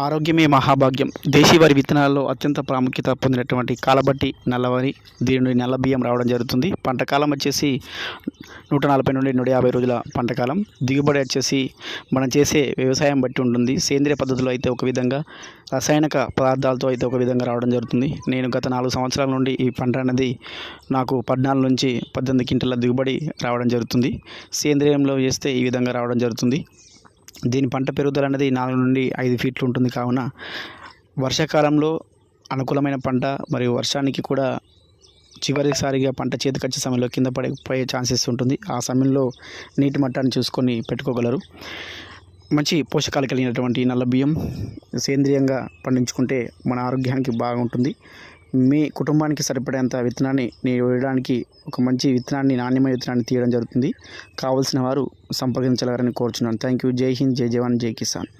ఆరోగ్యమే మహాభాగ్యం. దేశీ వరి విత్తనాల్లో అత్యంత ప్రాముఖ్యత పొందినటువంటి కాలబట్టి నల్లవరి, దీని నుండి నల్ల బియ్యం రావడం జరుగుతుంది. పంట కాలం వచ్చేసి 140 నుండి 150 రోజుల పంట కాలం. దిగుబడి వచ్చేసి మనం చేసే వ్యవసాయం బట్టి ఉంటుంది. సేంద్రియ పద్ధతిలో అయితే ఒక విధంగా, రసాయనిక పదార్థాలతో అయితే ఒక విధంగా రావడం జరుగుతుంది. నేను గత 4 సంవత్సరాల నుండి ఈ పంట అనేది నాకు 14 నుంచి 18 క్వింటాల దిగుబడి రావడం జరుగుతుంది. సేంద్రియంలో చేస్తే ఈ విధంగా రావడం జరుగుతుంది. దీని పంట పెరుగుదల అనేది 4 నుండి 5 ఫీట్లు ఉంటుంది. కావున వర్షాకాలంలో అనుకూలమైన పంట, మరియు వర్షానికి కూడా చివరిసారిగా పంట చేతికొచ్చే సమయంలో కింద పోయే ఛాన్సెస్ ఉంటుంది. ఆ సమయంలో నీటి మట్టాన్ని చూసుకొని పెట్టుకోగలరు. మంచి పోషకాలు కలిగినటువంటి నల్ల బియ్యం సేంద్రియంగా పండించుకుంటే మన ఆరోగ్యానికి బాగుంటుంది. మీ కుటుంబానికి సరిపడేంత విత్తనాన్ని నేను వేయడానికి ఒక మంచి విత్తనాన్ని, నాణ్యమైన విత్తనాన్ని తీయడం జరుగుతుంది. కావలసిన వారు సంప్రదించగలరని కోరుచున్నాను. Thank you. జై హింద్, జై జవాన్, జై కిసాన్.